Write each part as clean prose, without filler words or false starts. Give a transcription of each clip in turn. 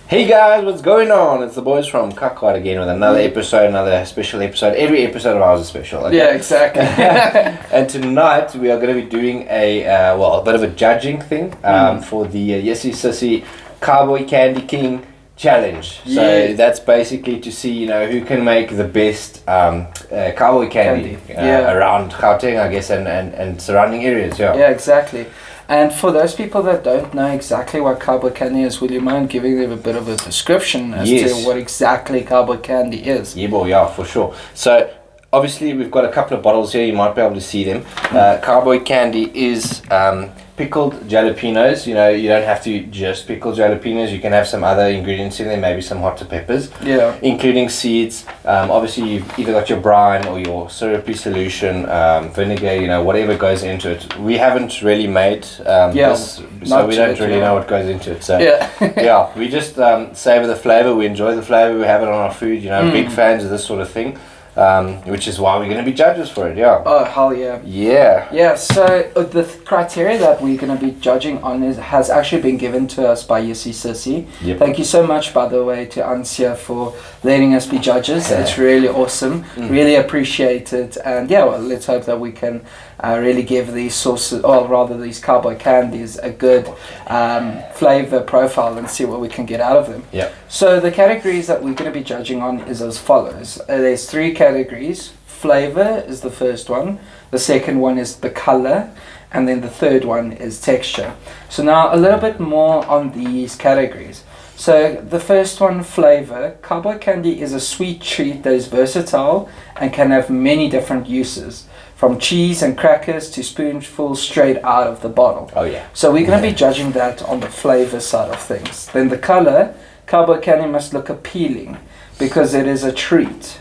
Hey guys, what's going on? It's the boys from Cowboy again with another episode, another special episode. Every episode of ours is special. Okay? Yeah, exactly. And tonight we are going to be doing a bit of a judging thing for the Jissie Sussie Cowboy Candy King challenge. So that's basically to see, who can make the best cowboy candy, around Gauteng, I guess, and surrounding areas. Yeah, exactly. And for those people that don't know exactly what cowboy candy is, would you mind giving them a bit of a description as to what exactly cowboy candy is? Yeah, for sure. So obviously we've got a couple of bottles here. You might be able to see them. Cowboy candy is pickled jalapenos. You don't have to just pickle jalapenos. You can have some other ingredients in there, maybe some hot peppers. Yeah. Including seeds. Obviously you've either got your brine or your syrupy solution, vinegar, whatever goes into it. We haven't really made this, so we don't really know what goes into it. So we just savor the flavor. We enjoy the flavor. We have it on our food. Big fans of this sort of thing. Which is why we're going to be judges for it, Oh, hell yeah. Yeah, so the criteria that we're going to be judging on has actually been given to us by Jissie Sussie. Yep. Thank you so much, by the way, to Ansia for letting us be judges. It's really awesome. Really appreciate it. And let's hope that we can really give these sauces, or rather these cowboy candies, a good flavor profile and see what we can get out of them. Yeah. So the categories that we're going to be judging on is as follows. There's 3 categories. Flavor is the first one. The second one is the color. And then the third one is texture. So now a little bit more on these categories. So the first one, flavor. Cowboy candy is a sweet treat that is versatile and can have many different uses, from cheese and crackers to spoonfuls straight out of the bottle. Oh yeah. So we're going to be judging that on the flavor side of things. Then the color. Cowboy candy must look appealing because it is a treat.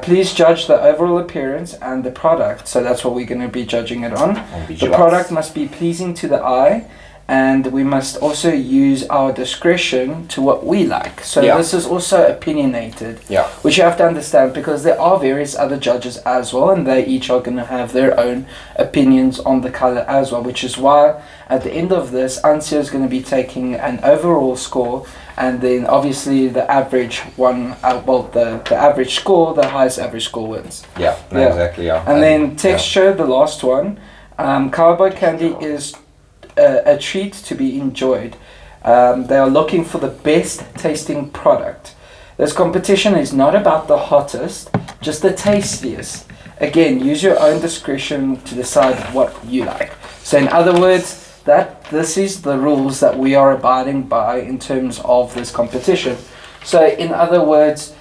Please judge the overall appearance and the product. So that's what we're going to be judging it on. The product must be pleasing to the eye, and we must also use our discretion to what we like. So this is also opinionated, which you have to understand, because there are various other judges as well, and they each are going to have their own opinions on the color as well, which is why at the end of this, Ansia is going to be taking an overall score, and then obviously the average one, the average score, the highest average score wins. Exactly. And then texture, the last one. Cowboy candy is a treat to be enjoyed. They are looking for the best tasting product. This competition is not about the hottest, just the tastiest. Again, use your own discretion to decide what you like. So in other words, this is the rules that we are abiding by in terms of this competition. So in other words,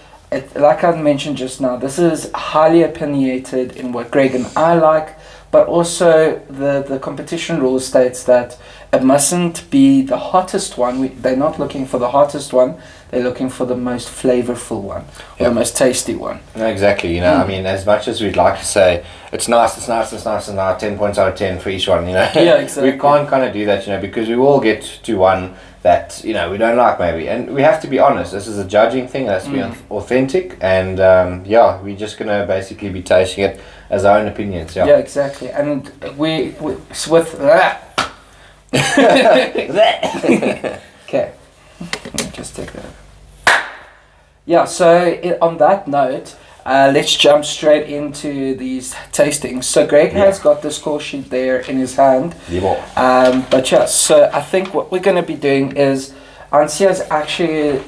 like I mentioned just now, this is highly opinionated in what Greg and I like, but also the competition rule states that it mustn't be the hottest one. They're not looking for the hottest one. They're looking for the most flavorful one, or the most tasty one. No, exactly. I mean, as much as we'd like to say it's nice, 10 points out of 10 for each one, Yeah, exactly. We can't kind of do that, because we will get to one that we don't like maybe, and we have to be honest. This is a judging thing. It has to be authentic, and we're just gonna basically be tasting it as our own opinions. Yeah, exactly. And we with that. Okay, let me just take that. Yeah, so on that note, let's jump straight into these tastings. So Greg has got the score sheet there in his hand. So I think what we're going to be doing is Ansia's actually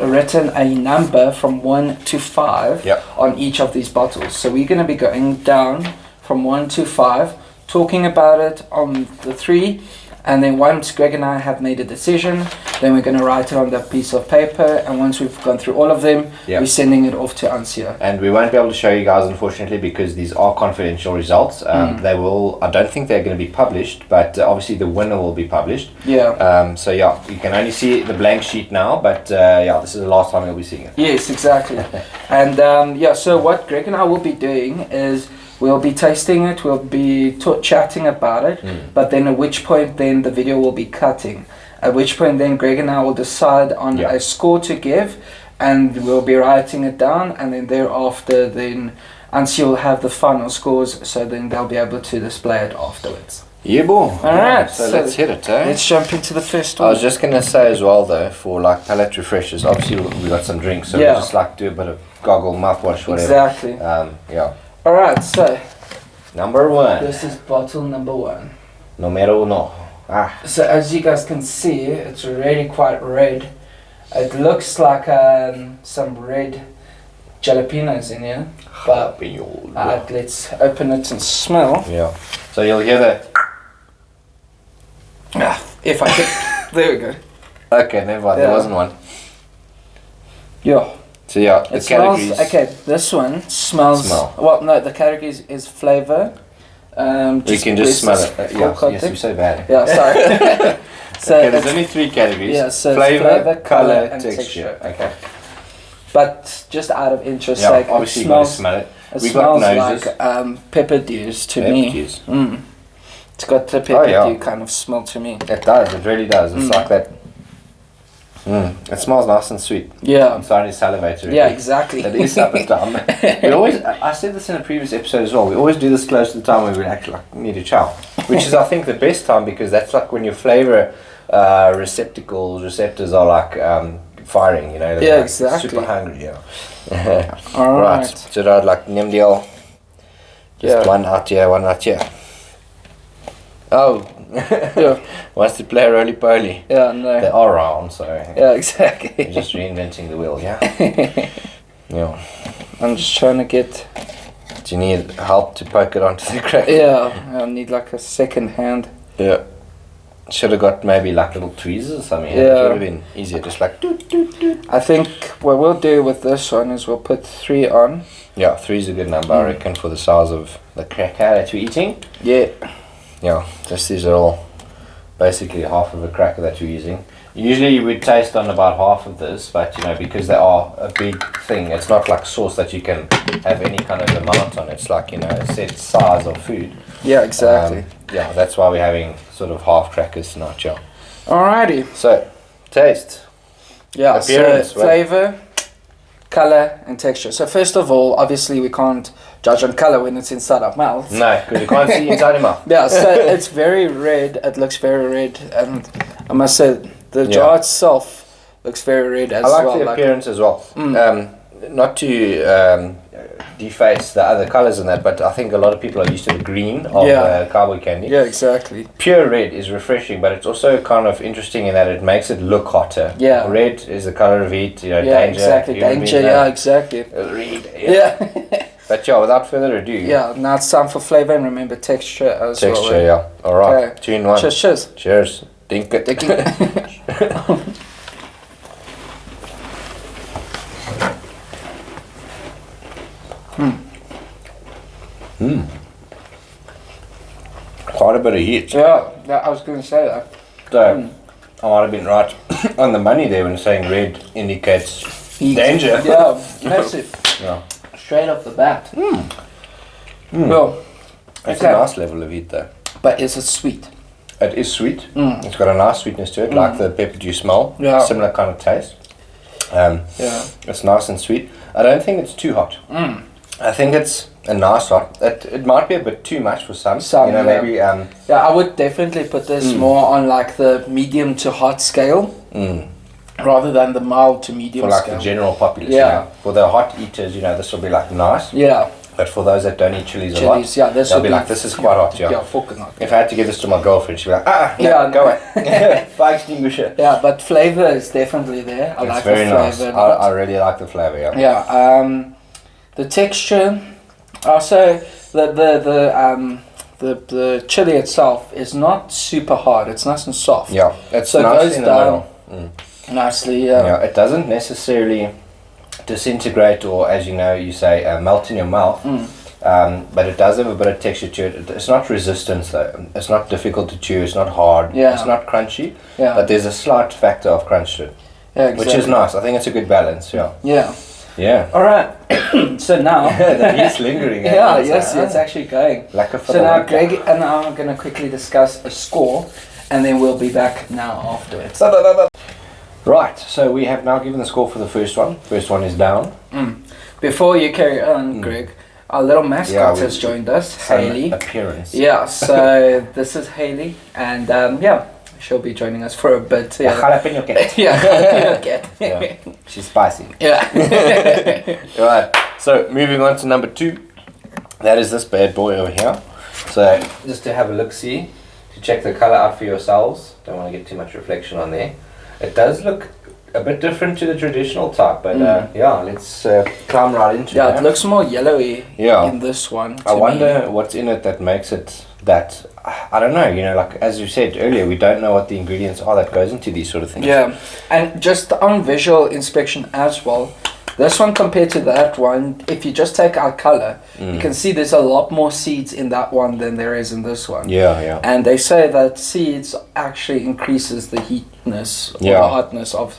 written a number from 1 to 5 on each of these bottles. So we're going to be going down from 1 to 5, talking about it on the 3. And then once Greg and I have made a decision, then we're going to write it on that piece of paper. And once we've gone through all of them, we're sending it off to Ansia. And we won't be able to show you guys, unfortunately, because these are confidential results. They will, I don't think they're going to be published, but obviously the winner will be published. So you can only see the blank sheet now, but this is the last time you'll be seeing it. Yes, exactly. And so what Greg and I will be doing is, we'll be tasting it, we'll be chatting about it, but then at which point then the video will be cutting. At which point then Greg and I will decide on a score to give, and we'll be writing it down, and then thereafter then Ansi will have the final scores, so then they'll be able to display it afterwards. Yeah, boy. Alright, So let's hit it, eh? Let's jump into the first I one. was just going to say as well, though, for Let's jump into the first I one. was just going to say as well, though, for like palate refreshers, obviously we got some drinks, so we just like do a bit of goggle, mouthwash, whatever. Exactly. Yeah. Alright, so Number 1. this is bottle number 1. Numero uno. So as you guys can see, it's really quite red. It looks like some red jalapenos in here, but let's open it and smell. Yeah. So you'll hear that. If I can. There we go. Okay, never mind. There wasn't one. Yeah. So yeah, the It smells, categories. okay, this one smells. Well, no, the categories is flavor. You can just smell it. Yes, you're so bad. Yeah, sorry. So okay, there's only 3 categories. Yeah, so flavor, color, and texture. Okay. But just out of interest, Yeah, like obviously it you gotta smells, smell it. it We got smells noses. like pepper dews to Pepper me. dews. It's got the pepper yeah. dew kind of smell to me. It does. It really does. It's like that. It smells nice and sweet. Yeah. I'm starting to salivate already. Yeah, exactly. It is supper time. We always. I said this in a previous episode as well. We always do this close to the time when we actually like need a chow, which is I think the best time because that's like when your flavor receptors are like firing. You know. They're Yeah, like exactly. Super hungry. Yeah. All right. So I'd like Nimdial. Just one out here, one out here. Oh. Yeah. Wants to play roly-poly. Yeah, no. They are round, so Yeah, exactly. you're just reinventing the wheel, yeah. Yeah. I'm just trying to get. Do you need help to poke it onto the crack? Yeah, I need like a second hand. Yeah. Should have got maybe like little tweezers or something. Yeah. It would have been easier, just like doot, doot, doot. I think what we'll do with this one is we'll put 3 on. Yeah, 3 is a good number, I reckon, for the size of the cracker that you're eating. Yeah. Yeah, just these are all basically half of a cracker that you're using. Usually you would taste on about half of this, but you know, because they are a big thing, it's not like sauce that you can have any kind of amount on. It's like, you know, a set size of food. Yeah, exactly. Yeah, that's why we're having sort of half crackers tonight, yeah. Alrighty. So, taste. Yeah, Appearance, so flavor, color, and texture. So first of all, obviously we can't judge on color when it's inside our mouths. No, because you can't see inside your mouth. Yeah, so it's very red. It looks very red, and I must say the jar itself looks very red as well. I like the appearance as well. Not to deface the other colors in that, but I think a lot of people are used to the green of Cowboy candy. Yeah, exactly. Pure red is refreshing, but it's also kind of interesting in that it makes it look hotter. Yeah. Red is the color of heat, you know, Yeah, danger. exactly. Danger, yeah, exactly. Red, Yeah. But yeah, without further ado. Yeah, now it's time for flavor and remember texture as well. Texture, yeah. Alright, Okay. 2 in 1. Cheers, cheers. Cheers. Dink it. Quite a bit of heat. Yeah, I was going to say that. So, I might have been right on the money there when saying red indicates danger. Yeah, massive. Yeah. Straight off the bat. Well, It's a nice level of heat though. but is it sweet? It is sweet. It's got a nice sweetness to it, like the pepper dew smell. Yeah. Similar kind of taste. It's nice and sweet. I don't think it's too hot. I think it's a nice hot. It might be a bit too much for some. Some, you know, yeah. maybe. Yeah, I would definitely put this more on like the medium to hot scale rather than the mild to medium for like scale. the general populace. Yeah. You know? For the hot eaters, you know, this will be like nice. Yeah. But for those that don't eat chilies a lot, this they'll would be like, this is quite hot, yeah. Yeah, fucking hot. If I had to give this to my girlfriend, she'd be like, no, Yeah, go away. Fire extinguisher. Yeah, but flavor is definitely there. I It's like very the nice. flavor. I really like the flavour, yeah. Yeah, the texture. Also, the chili itself is not super hard. It's nice and soft. Yeah, it's So it nice goes in the down middle. nicely. Yeah. Yeah, it doesn't necessarily disintegrate or, as you know, you say, melt in your mouth. But it does have a bit of texture to it. It's not resistance though. It's not difficult to chew. It's not hard. Yeah. It's not crunchy. Yeah. But there's a slight factor of crunch to it, Yeah, exactly. which is nice. I think it's a good balance. Yeah. Yeah. Yeah. All right. So now. The heat's lingering. Yeah. Yes. It's actually going. Like a So now Greg and I are going to quickly discuss a score, and then we'll be back now afterwards. Right. So we have now given the score for the first one. First one is down. Before you carry on, Greg, Our little mascot has joined us, Hayley. Appearance. Yeah, so this is Hayley, and she'll be joining us for a bit. Yeah, jalapeno cat. Yeah, jalapeno cat. Yeah. She's spicy. Yeah. Right, so moving on to number 2. That is this bad boy over here. So just to have a look-see, to check the colour out for yourselves. Don't want to get too much reflection on there. It does look a bit different to the traditional type, but let's climb right into it. Yeah, it looks more yellowy in this one. I wonder what's in it that makes it that, I don't know, like as you said earlier, we don't know what the ingredients are that goes into these sort of things. Yeah, and just on visual inspection as well, this one compared to that one, if you just take our color, you can see there's a lot more seeds in that one than there is in this one. Yeah. And they say that seeds actually increases the heatness or the hotness of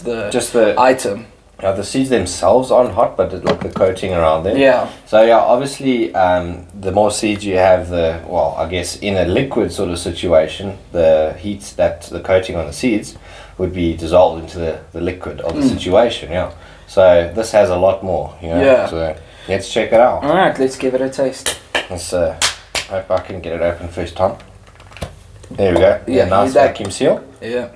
the item. The seeds themselves aren't hot, but like the coating around them. Yeah. So obviously, the more seeds you have, I guess in a liquid sort of situation, the heat that the coating on the seeds would be dissolved into the liquid of the situation. Yeah. So this has a lot more. Yeah. So let's check it out. All right, let's give it a taste. Let's hope I can get it open first time. There we go. Yeah. Nice vacuum seal. Yeah.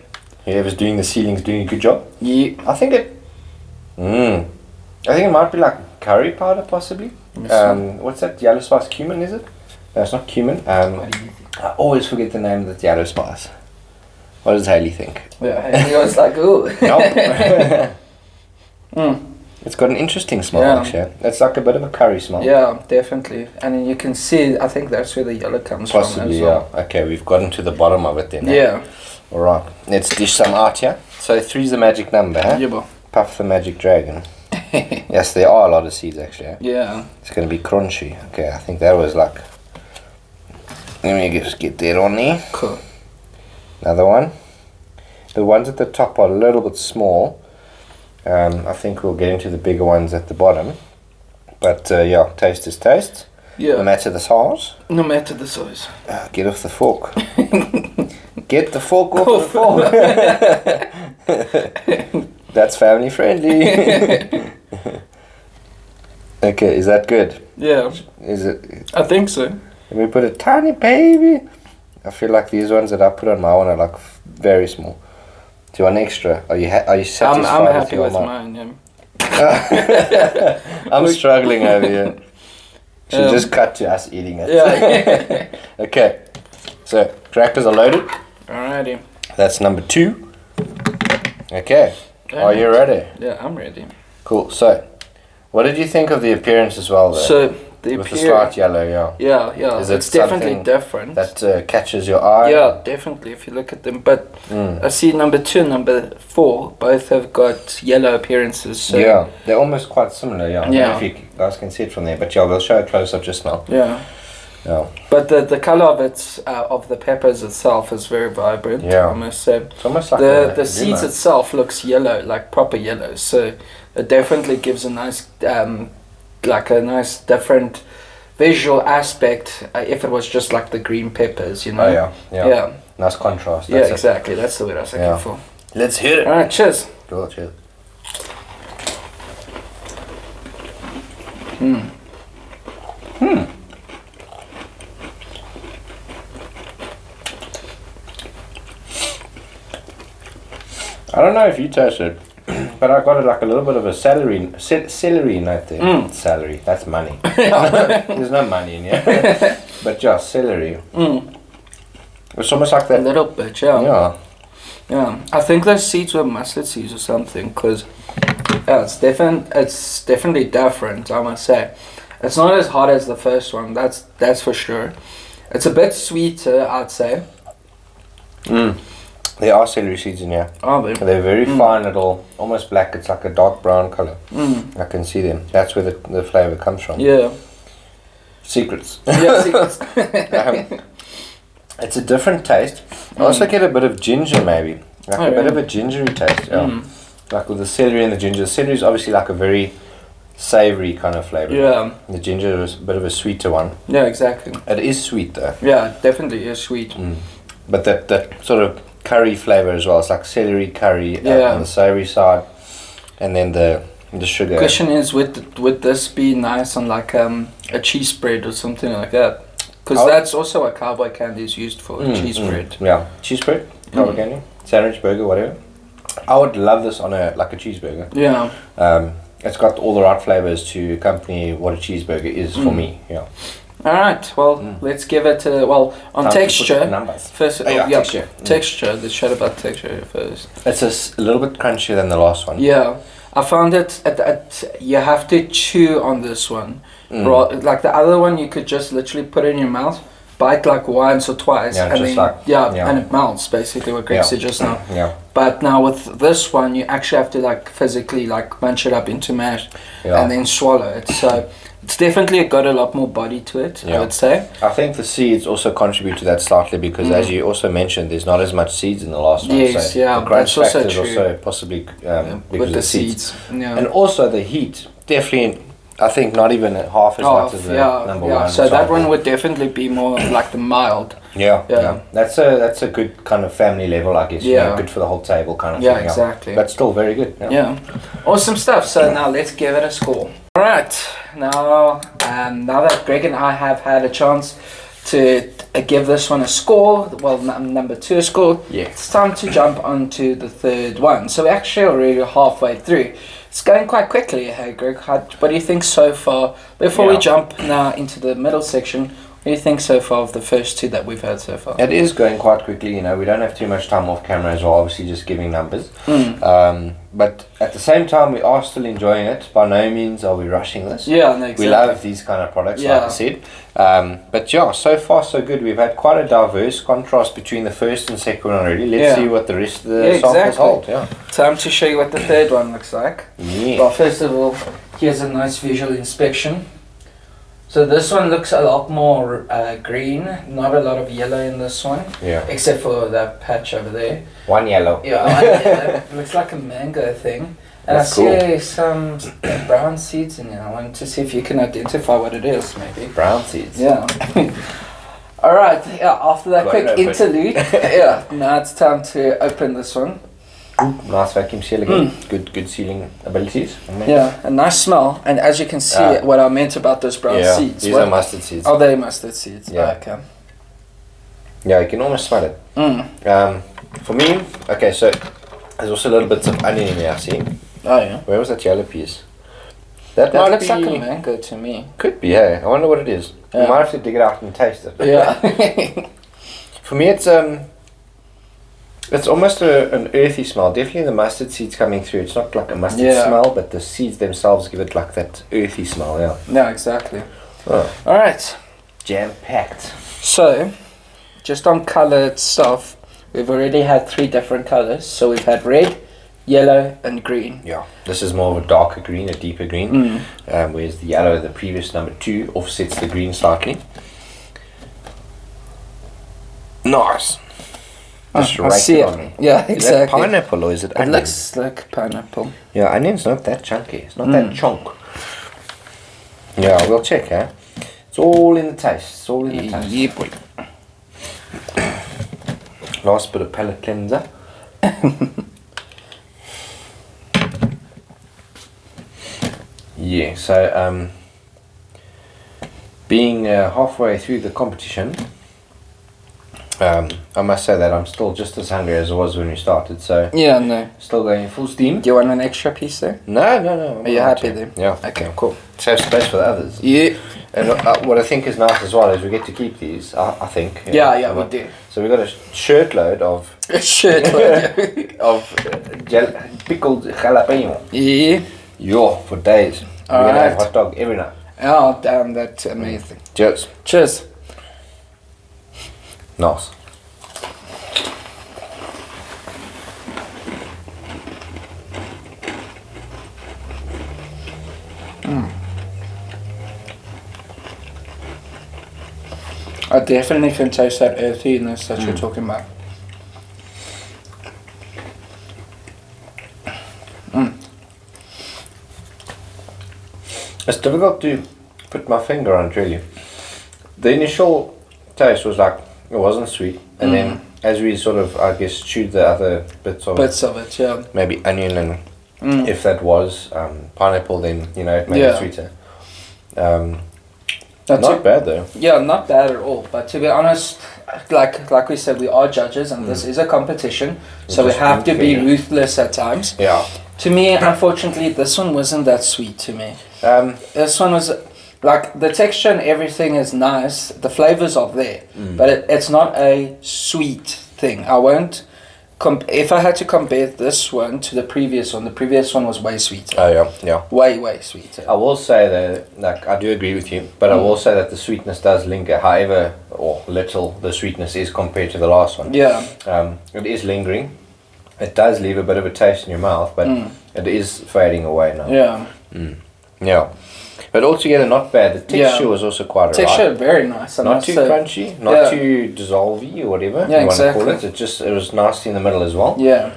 Whoever's doing the sealing's doing a good job. Yeah. I think it might be like curry powder, possibly. What's that? Yellow spice cumin, is it? No, it's not cumin. What do you think? I always forget the name of that yellow spice. What does Hayley think? Yeah, Hayley was like, ooh. Nope. It's got an interesting smell, actually. It's like a bit of a curry smell. Yeah, definitely. And you can see, I think that's where the yellow comes from as well. Okay, we've gotten to the bottom of it then. Yeah. Alright, let's dish some out here. So 3's the magic number, huh? Yeah. Puff the magic dragon. Yes, there are a lot of seeds, actually. Huh? Yeah. It's going to be crunchy. Okay, I think that was like... Let me just get that on there. Cool. Another one. The ones at the top are a little bit small. I think we'll get into the bigger ones at the bottom. But taste is taste. Yeah. No matter the size. No matter the size. Get off the fork. Get the fork off the fork. That's family friendly. Okay, is that good? Yeah. Is it? I think so. Let me put a tiny baby. I feel like these ones that I put on my one are like very small. Do you want extra? Are you satisfied? I'm happy with mine. Yeah. I'm struggling over here. Should just cut to us eating it. Yeah. Okay. So crackers are loaded. Alrighty. That's number 2. Okay. Are you ready? Yeah, I'm ready. Cool. So, what did you think of the appearance as well, though? So the with the slight yellow, Yeah. Is it it's definitely different. That catches your eye? Yeah, definitely. If you look at them, but I see number 2 and number 4 both have got yellow appearances. So yeah, they're almost quite similar. Yeah. I don't know Yeah. if you guys can see it from there, but we'll show it close up just now. Yeah. Yeah. But the color of it, of the peppers itself, is very vibrant. Yeah. I must say. It's almost like The seeds itself looks yellow, like proper yellow. So it definitely gives a nice, different visual aspect. If it was just like the green peppers, Oh yeah. Yeah. Nice contrast. Yeah, That's exactly. That's the word I was looking for. Let's hit it. All right, cheers. Cool, cheers. I don't know if you tasted, but I got like a little bit of a celery note there. Celery, that's money. There's no money in here. But just celery. It's almost like A that. little bit, yeah. Yeah. Yeah. I think those seeds were mustard seeds or something, because it's definitely different, I must say. It's not as hot as the first one, that's for sure. It's a bit sweeter, I'd say. There are celery seeds in here. Are they? They're very fine little, almost black. It's like a dark brown color. I can see them. That's where the flavor comes from. Yeah. Secrets. Yeah, secrets. It's a different taste. I also get a bit of ginger maybe. Like bit of a gingery taste. Yeah. Like with the celery and the ginger. The celery is obviously like a very savoury kind of flavour. Yeah. The ginger is a bit of a sweeter one. Yeah, exactly. It is sweet though. Yeah, it definitely is sweet. But that sort of curry flavour as well. It's like celery curry on the savoury side. And then the The sugar. Question is, would this be nice on like a cheese bread or something like that? Because that's also what Cowboy candy is used for, cheese bread. Yeah, cheese bread, Cowboy candy, sandwich, burger, whatever. I would love this on a cheeseburger. Yeah. It's got all the right flavors to accompany what a cheeseburger is for me. Yeah. All right. Well, let's give it a on Time texture. Numbers. First, Texture. Texture. Let's chat about texture first. It's a little bit crunchier than the last one. Yeah, I found it. You have to chew on this one. Like the other one, you could just literally put it in your mouth, bite like once or twice, and then and it melts. Basically, what Greg said just now. Yeah. But now with this one, you actually have to like physically like munch it up into mash, and then swallow it. So it's definitely got a lot more body to it. I would say. I think the seeds also contribute to that slightly because, as you also mentioned, there's not as much seeds in the last one. Yes, so the crunch that's factor also is true. also possibly because with of the seeds. Yeah. And also the heat, definitely. I think not even half as much as the number one. So that one would definitely be more like the mild. Yeah. That's a good kind of family level, I guess. Yeah. Good for the whole table kind of thing. Yeah, Exactly. But still very good. Yeah. Awesome stuff. So now let's give it a score. All right. Now that Greg and I have had a chance to give this one a score, well, number 2 a score, it's time to jump onto the third one. So we're actually already halfway through. It's going quite quickly, hey Greg. What do you think so far? Before we jump now into the middle section, what do you think so far of the first 2 that we've had so far? It is going quite quickly, we don't have too much time off camera as well, obviously just giving numbers. But at the same time, we are still enjoying it. By no means are we rushing this. Yeah, no, exactly. We love these kind of products, like I said. But so far so good. We've had quite a diverse contrast between the first and second one already. Let's see what the rest of the samples hold. Time to show you what the third one looks like. Yeah. Well, first of all, here's a nice visual inspection. So this one looks a lot more green, not a lot of yellow in this one. Yeah. Except for that patch over there. One yellow. Yeah, one yellow. It looks like a mango thing. And That's I see some brown seeds in here. I want to see if you can identify what it is, maybe. Brown seeds. Yeah. Alright, after that quick interlude, now it's time to open this one. Nice vacuum seal again. Good sealing abilities. Yeah, a nice smell. And as you can see, what I meant about those brown seeds. These are mustard seeds. Oh, they mustard seeds. Yeah. Okay. Yeah, you can almost smell it. For me, so there's also a little bit of onion in there, I see. Oh, yeah. Where was that yellow piece? That looks like a mango to me. Could be, hey. I wonder what it is. You might have to dig it out and taste it. Yeah. For me, it's almost an earthy smell. Definitely the mustard seeds coming through. It's not like a mustard smell, but the seeds themselves give it like that earthy smell, Yeah, exactly. Oh. Alright. Jam-packed. So, just on colour itself, we've already had 3 different colours. So we've had red, yellow and green. Yeah, this is more of a darker green, a deeper green. Whereas the yellow, the previous number 2, offsets the green slightly. Nice. Just I see it. Yeah, exactly. Is that pineapple or is it onion? It looks like pineapple. Yeah, onion's not that chunky. It's not that chunk. Yeah, we'll check, It's all in the taste. It's all in the taste. Yeah, boy. Last bit of palate cleanser. Yeah, so being halfway through the competition, I must say that I'm still just as hungry as I was when we started, so yeah, no. Still going full steam. Do you want an extra piece there? No. Are you happy then? Yeah. Okay, cool. Save space for the others. Yeah. And what I think is nice as well is we get to keep these, I think. Yeah, we do. So we've got a shirtload of... of pickled jalapeno. Yeah. Yo, for days. We're going to have hot dog every night. Oh, damn, that's amazing. Cheers. Cheers. Nice. I definitely can taste that earthiness that you're talking about. It's difficult to put my finger on it, really. The initial taste was like, it wasn't sweet, and then as we sort of, I guess, chewed the other bits of it, yeah. maybe onion and If that was pineapple, then it made it sweeter. Not bad though. Yeah, not bad at all. But to be honest, like we said, we are judges, and this is a competition, so we have to be ruthless at times. Yeah. To me, unfortunately, this one wasn't that sweet to me. This one was like the texture and everything is nice. The flavors are there, but it's not a sweet thing. I won't. If I had to compare this one to the previous one was way sweeter. Oh yeah. Way sweeter. I will say that, I do agree with you, but I will say that the sweetness does linger. However, or little the sweetness is compared to the last one. Yeah. It is lingering. It does leave a bit of a taste in your mouth, but it is fading away now. Yeah. Yeah. But altogether, not bad. The texture was also quite alright. Texture very nice. Not too crunchy, not too dissolvey or whatever you want to call it. It was nasty in the middle as well. Yeah.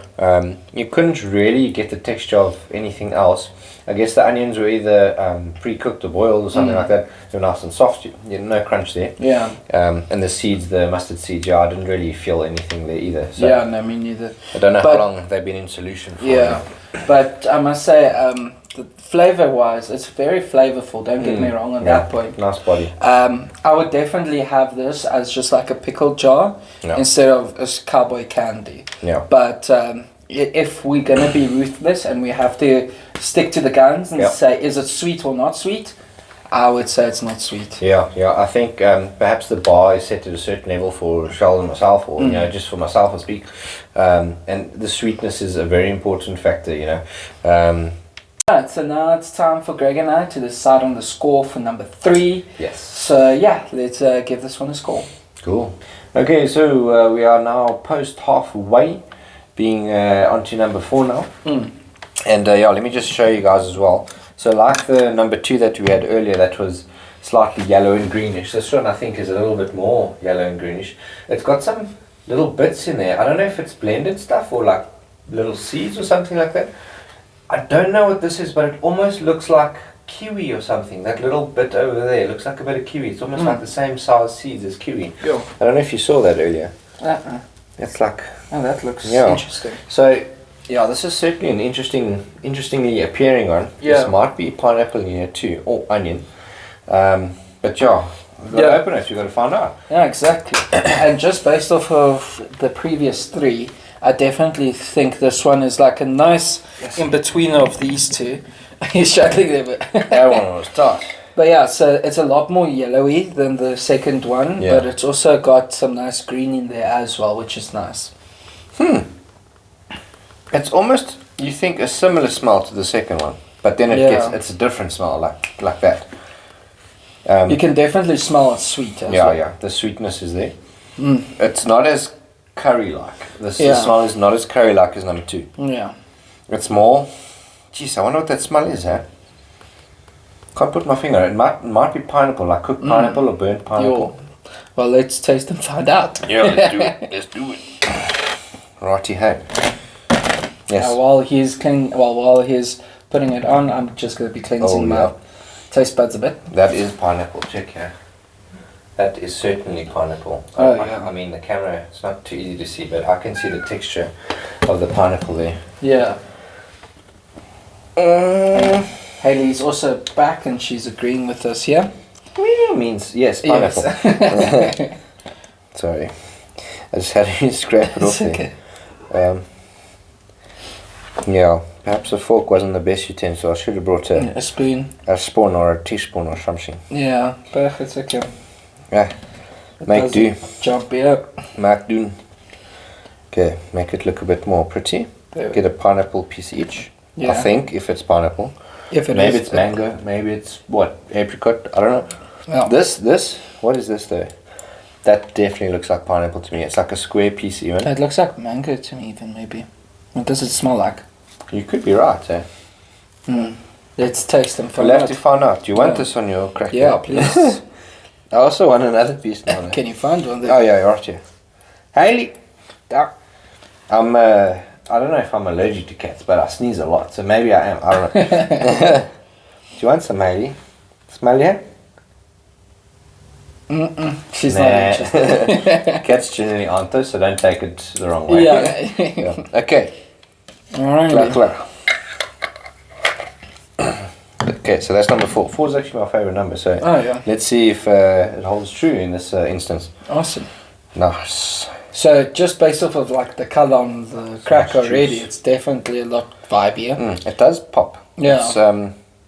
You couldn't really get the texture of anything else. I guess the onions were either pre-cooked or boiled or something like that. They were nice and soft. You had no crunch there. Yeah. And the seeds, the mustard seeds, I didn't really feel anything there either. So yeah, no, me neither. I don't know how long they've been in solution for. Yeah, but I must say, the flavor-wise, it's very flavorful. Don't get me wrong on that point. Nice body. I would definitely have this as just like a pickle jar instead of a Cowboy candy. Yeah. But if we're gonna be ruthless and we have to stick to the guns and say, is it sweet or not sweet? I would say it's not sweet. Yeah. I think perhaps the bar is set at a certain level for Sheldon and myself, or just for myself I speak. And the sweetness is a very important factor. Right, so now it's time for Greg and I to decide on the score for number 3. Yes. So yeah, let's give this one a score. Cool. Okay, so we are now post halfway, being on to number 4 now. And let me just show you guys as well. So like the number 2 that we had earlier, that was slightly yellow and greenish. This one I think is a little bit more yellow and greenish. It's got some little bits in there. I don't know if it's blended stuff or like little seeds or something like that. I don't know what this is, but it almost looks like kiwi or something. That little bit over there looks like a bit of kiwi. It's almost like the same size seeds as kiwi. Yeah. I don't know if you saw that earlier. It's like... Oh, that looks interesting. So, yeah, this is certainly an interestingly appearing one. Yeah. This might be pineapple in here too, or onion. But yeah, you've got to open it, you've got to find out. Yeah, exactly. And just based off of the previous 3, I definitely think this one is like a nice in-between of these two. He's struggling there, but... That one was tough. But yeah, so it's a lot more yellowy than the second one, but it's also got some nice green in there as well, which is nice. It's almost, you think, a similar smell to the second one, but then it's a different smell, like that. You can definitely smell it sweet as well. Yeah, the sweetness is there. It's not as curry-like. The smell is not as curry-like as number 2. Yeah. It's more... Jeez, I wonder what that smell is, huh? Can't put my finger. It might be pineapple, like cooked pineapple or burnt pineapple. Well, let's taste and find out. Yeah, let's do it. Righty ho. Yes. While he's putting it on, I'm just going to be cleansing my taste buds a bit. That is pineapple. Check here. That is certainly pineapple. I mean, the camera, it's not too easy to see, but I can see the texture of the pineapple there. Yeah. Hayley's also back and she's agreeing with us here. Means, yes, pineapple. Yes. Sorry. I just had to scrape it off there. Yeah, perhaps a fork wasn't the best utensil. I should have brought a spoon. A spoon or a teaspoon or something. Yeah, but it's okay. Yeah, make do. Jump it. Make do. Okay, make it look a bit more pretty. Get a pineapple piece each. Yeah. I think, if it's pineapple. Maybe it's mango, maybe it's what? Apricot? I don't know. Yeah. This, what is this though? That definitely looks like pineapple to me. It's like a square piece even. It looks like mango to me even, maybe. What does it smell like? You could be right, eh? Let's taste them. We'll have to find out. Do you want this on your cracker? Yeah, please. I also want another piece now. Can you find one there? Oh yeah, right here. Hayley! I don't know if I'm allergic to cats, but I sneeze a lot, so maybe I am. I don't know. Do you want some, Hayley? Smell ya? She's not interested. Cats generally aren't though, so don't take it the wrong way. Yeah. Okay. Alright. Clear. Okay, so that's number 4. 4 is actually my favorite number. So let's see if it holds true in this instance. Awesome. Nice. So just based off of like the color on the crack already, it's definitely a lot vibier. It does pop. Yeah.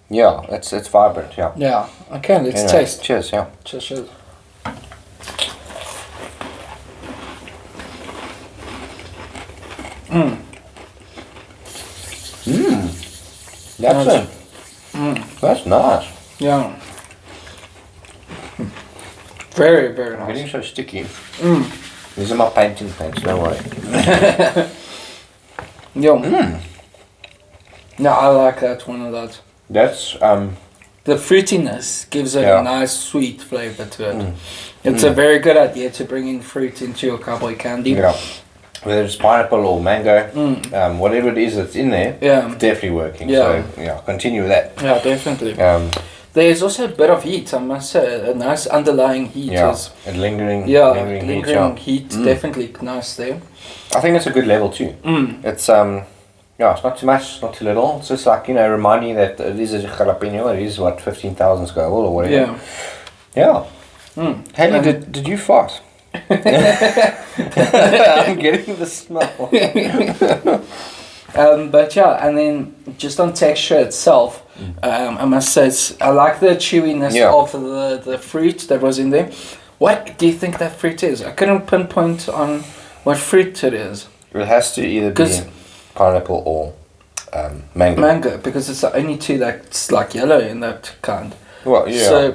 It's it's vibrant. Yeah. Yeah. Okay, let's taste. Cheers. Yeah. Cheers. That's nice. Yeah. Very, very nice. Getting so sticky. These are my painting paints, don't worry. No, I like that one a lot. That's the fruitiness gives it a nice sweet flavour to it. It's a very good idea to bring in fruit into your cowboy candy. Yeah. Whether it's pineapple or mango, whatever it is that's in there, it's definitely working. Yeah. So continue with that. Yeah, definitely. There's also a bit of heat, I must say, a nice underlying heat. And lingering heat, definitely nice there. I think it's a good level too. It's it's not too much, not too little. It's just like, reminding you that it is a jalapeno, it is 15,000 Scoville or whatever. Yeah. Haley, did you fart? I'm getting the smell. But and then just on texture itself, I must say I like the chewiness of the fruit that was in there. What do you think that fruit is? I couldn't pinpoint on what fruit it is. It has to either be pineapple or mango. Mango, because it's the only two that's like yellow in that kind. Well, yeah.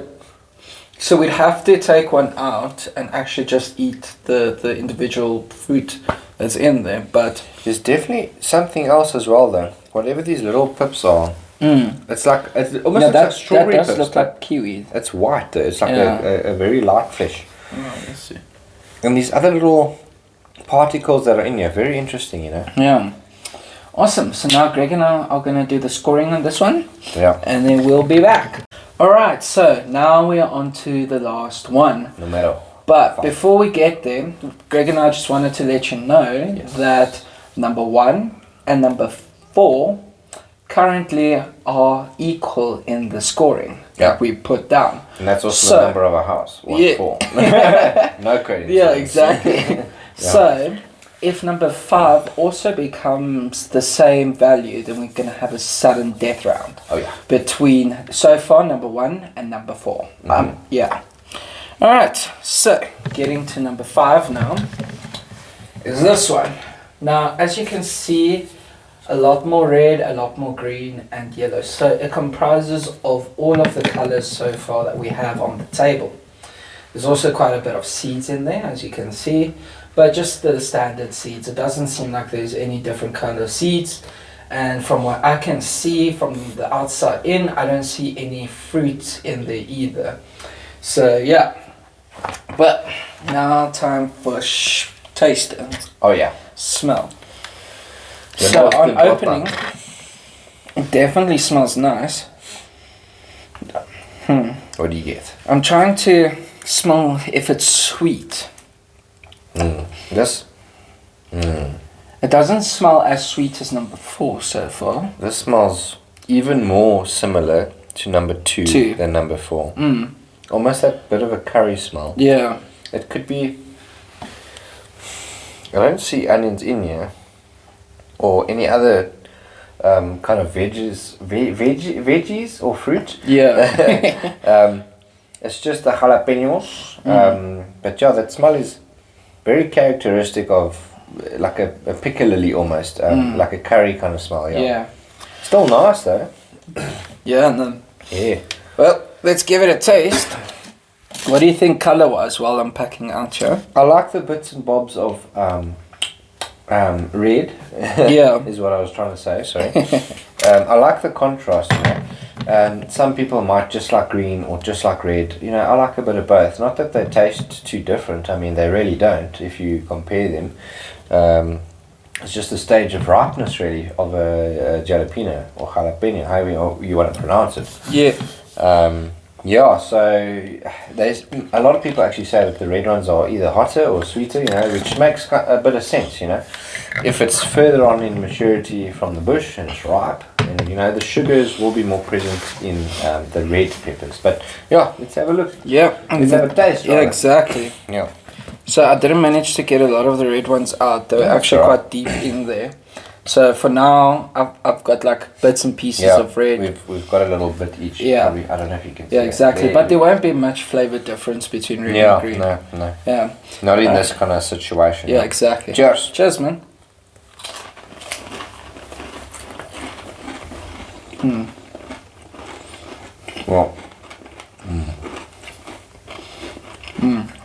So we'd have to take one out and actually just eat the individual fruit that's in there. But there's definitely something else as well, though. Whatever these little pips are, it's like it almost looks like strawberry pips. That does look like kiwi. It's white, though. It's like a very light flesh. Oh, let's see. And these other little particles that are in here, very interesting, Yeah. Awesome. So now Greg and I are going to do the scoring on this one. Yeah. And then we'll be back. Alright, so now we are on to the last one. No matter. But before we get there, Greg and I just wanted to let you know that number 1 and number 4 currently are equal in the scoring that we put down. And that's also the number of our house. 1, 4. No credit. Yeah, exactly. So if number 5 also becomes the same value, then we're going to have a sudden death round. Oh, yeah. Between, so far, number 1 and number 4. Yeah. Alright, so getting to number 5 now is this one. Now, as you can see, a lot more red, a lot more green and yellow. So it comprises of all of the colors so far that we have on the table. There's also quite a bit of seeds in there, as you can see. But just the standard seeds. It doesn't seem like there's any different kind of seeds. And from what I can see from the outside in, I don't see any fruit in there either. So yeah. But now time for tasting. Oh yeah. Smell. So on opening, it definitely smells nice. What do you get? I'm trying to smell if it's sweet. This? It doesn't smell as sweet as number 4 so far. This smells even more similar to number 2 than number 4. Almost that bit of a curry smell. Yeah. It could be... I don't see onions in here. Or any other kind of veggies or fruit. Yeah. It's just the jalapenos. But yeah, that smell is very characteristic of like a piccalilli almost, like a curry kind of smell. Yeah. Still nice though. Yeah. Well, let's give it a taste. What do you think color wise while I'm packing out here? I like the bits and bobs of red. Yeah. Is what I was trying to say. Sorry. I like the contrast in that. Some people might just like green or just like red. I like a bit of both. Not that they taste too different. I mean, they really don't if you compare them. It's just the stage of ripeness, really, of a jalapeno or jalapeno, however you want to pronounce it. Yeah. So there's a lot of people actually say that the red ones are either hotter or sweeter, which makes a bit of sense, If it's further on in maturity from the bush and it's ripe, and the sugars will be more present in the red peppers. But yeah, let's have a look. Yeah, let's have a taste. Yeah, exactly. Yeah. So I didn't manage to get a lot of the red ones out. They were actually quite deep in there. So for now, I've got like bits and pieces of red. We've got a little bit each. Yeah. Probably, I don't know if you can see. Yeah, exactly. But there won't be much flavor difference between red and green. No. Yeah. Not in this kind of situation. Yeah, exactly. Cheers. Cheers, man. Well.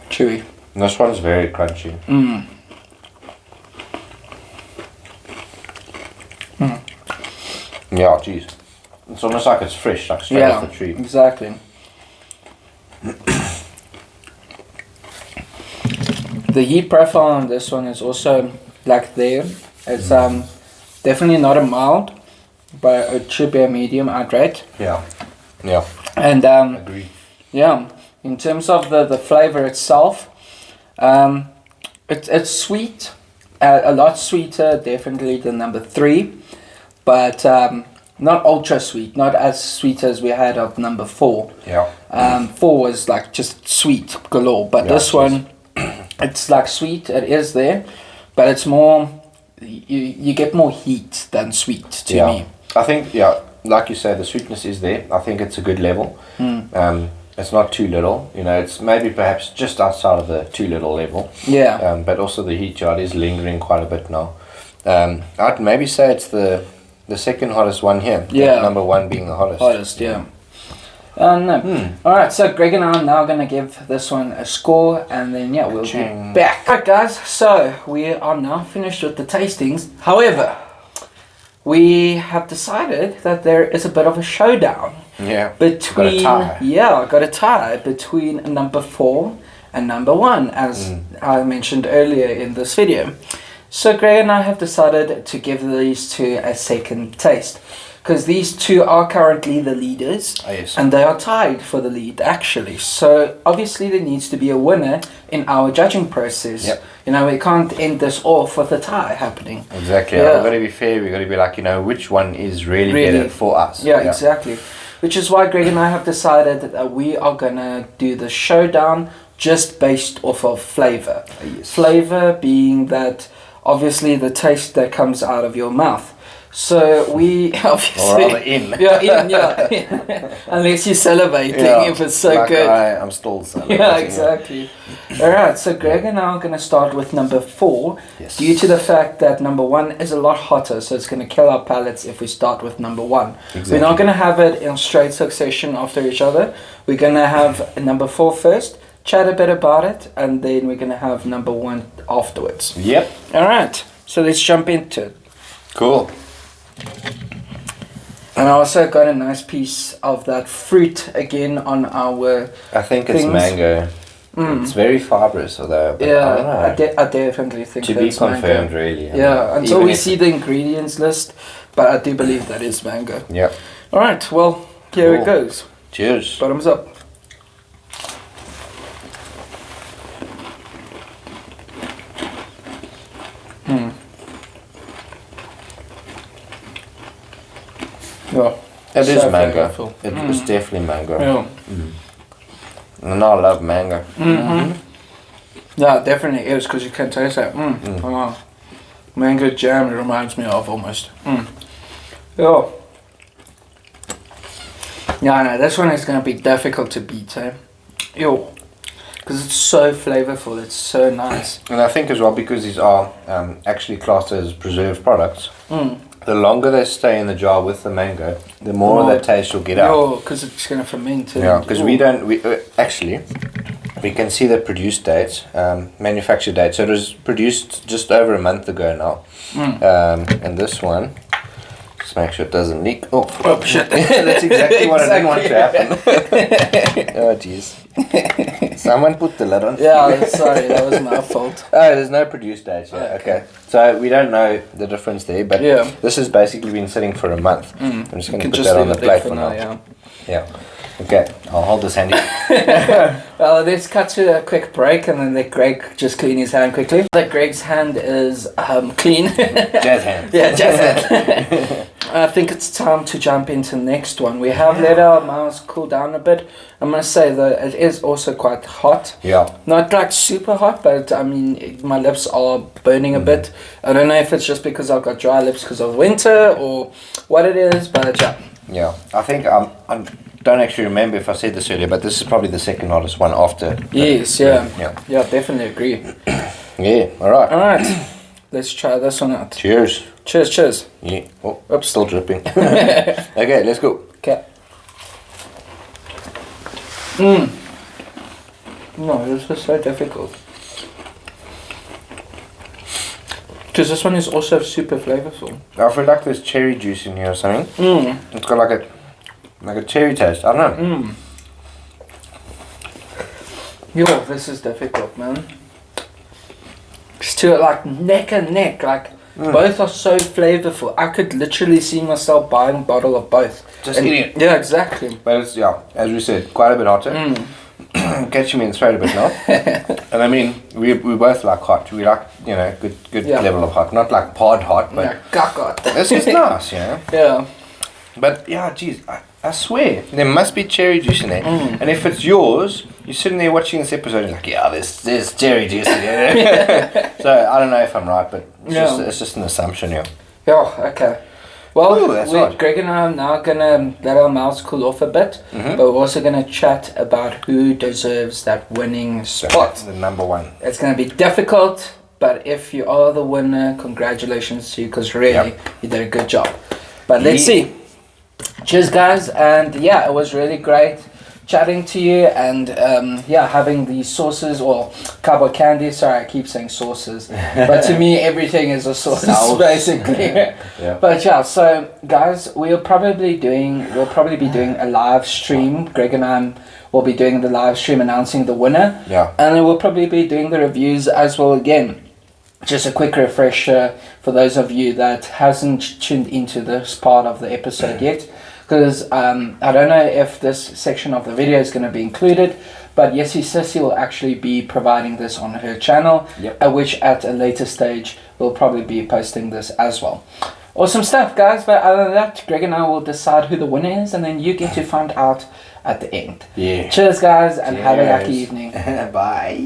Chewy. This one's very crunchy. Yeah, geez. It's almost like it's fresh, like straight off the tree. Exactly. The heat profile on this one is also like there. It's definitely not a mild, but it should be a medium outright. Yeah. And Agreed. yeah, in terms of the flavor itself, it's sweet, a lot sweeter definitely than number 3, but not ultra sweet, not as sweet as we had of number 4. Yeah. 4 was like just sweet galore, but this one, it's like sweet, it is there, but it's more, you get more heat than sweet to me. I think, like you say, the sweetness is there. I think it's a good level. It's not too little, it's maybe perhaps just outside of the too little level. Yeah. But also the heat jar is lingering quite a bit now. I'd maybe say it's the second hottest one here. Yeah. Number 1 being the hottest. Hottest, yeah. No. Alright, so Greg and I are now going to give this one a score, and then we'll be back. Alright guys, so we are now finished with the tastings. However, we have decided that there is a bit of a showdown. Yeah. Between got a tie between number 4 and number 1, as I mentioned earlier in this video. So Greg and I have decided to give these two a second taste, because these two are currently the leaders, and they are tied for the lead actually. So obviously there needs to be a winner in our judging process. Yep. We can't end this off with a tie happening. Exactly. We've got to be fair. We've got to be like, which one is really better for us. Yeah, exactly. Which is why Greg and I have decided that we are gonna do the showdown just based off of flavor. Flavor being that obviously the taste that comes out of your mouth. So we obviously... Or rather in. Unless you're salivating, if it's so good. I'm still salivating. Yeah, exactly. Alright, so Greg and I are going to start with number 4. Yes. Due to the fact that number 1 is a lot hotter, so it's going to kill our palates if we start with number 1. Exactly. We're not going to have it in straight succession after each other. We're going to have number 4 first, chat a bit about it, and then we're going to have number 1 afterwards. Yep. Alright, so let's jump into it. Cool. And I also got a nice piece of that fruit again on our I think it's mango. It's very fibrous, although. But I don't know. I definitely think to that's be confirmed, mango. really. Yeah, until we see the ingredients list, but I do believe that is mango. Yep. Alright, well, here it goes. Cheers. Bottoms up. Yeah, it is mango. It is definitely mango. Yeah. And I love mango. Yeah, definitely is, because you can taste that. Oh, mango jam, it reminds me of almost. Yeah. Yeah, no, this one is going to be difficult to beat, eh? Yo. Because it's so flavorful, it's so nice. And I think as well, because these are actually classed as preserved products, the longer they stay in the jar with the mango, the more of that taste you'll get out. Oh, because it's going to ferment. Yeah, because we can see the produce dates, manufacture date. So it was produced just over a month ago now. And this one, just make sure it doesn't leak. Oh shit. That's exactly what I didn't want to happen. Oh jeez. Someone put the lid on. Yeah, sorry, that was my fault. Oh, there's no produce date yet. Okay. So we don't know the difference there, but this has basically been sitting for a month. I'm just going to put that on the plate for now. Yeah. Okay, I'll hold this handy. Well, let's cut to a quick break and then let Greg just clean his hand quickly. That Greg's hand is clean. Jazz hand. Yeah, jazz hand. I think it's time to jump into the next one. We have let our mouths cool down a bit. I must say that it is also quite hot. Yeah. Not like super hot, but I mean, my lips are burning a bit. I don't know if it's just because I've got dry lips because of winter or what it is, but yeah. Yeah, I think I don't actually remember if I said this earlier, but this is probably the second hottest one after. Yes, yeah. Yeah, definitely agree. Yeah, alright. Alright, let's try this one out. Cheers. Cheers, cheers. Yeah. Oh, oops, still dripping. Okay, let's go. Okay. No, this is so difficult. Because this one is also super flavorful. I feel like there's cherry juice in here or something. It's got like a cherry taste. I don't know. Yo, this is difficult, man. It's two like neck and neck, like both are so flavorful. I could literally see myself buying a bottle of both. Just eating it. Yeah, exactly. But it's, yeah, as we said, quite a bit hotter. Catching me in the throat a bit now. And I mean, we both like hot. We like, you know, good level of hot. Not like pod hot, but hot. it's just nice, you know. Yeah. But yeah, geez, I swear there must be cherry juice in there. And if it's yours, you're sitting there watching this episode and you're like, yeah, there's cherry juice in there. So I don't know if I'm right, but it's just an assumption, yeah. Yeah, okay. Well, Ooh, Greg and I are now going to let our mouths cool off a bit, but we're also going to chat about who deserves that winning spot. The number one. It's going to be difficult, but if you are the winner, congratulations to you, because really, you did a good job. But let's see. Cheers, guys, and yeah, it was really great chatting to you and having these sauces or cowboy candy. Sorry, I keep saying sauces, but to me everything is a sauce basically. But yeah, so guys, we'll probably be doing a live stream. Greg and I will be doing the live stream announcing the winner. Yeah, and then we'll probably be doing the reviews as well again. Just a quick refresher for those of you that hasn't tuned into this part of the episode yet, because I don't know if this section of the video is going to be included, but Jissie Sussie will actually be providing this on her channel, which at a later stage we'll probably be posting this as well. Awesome stuff, guys. But other than that, Greg and I will decide who the winner is, and then you get to find out at the end. Yeah. Cheers, guys, and have a lucky evening. Bye.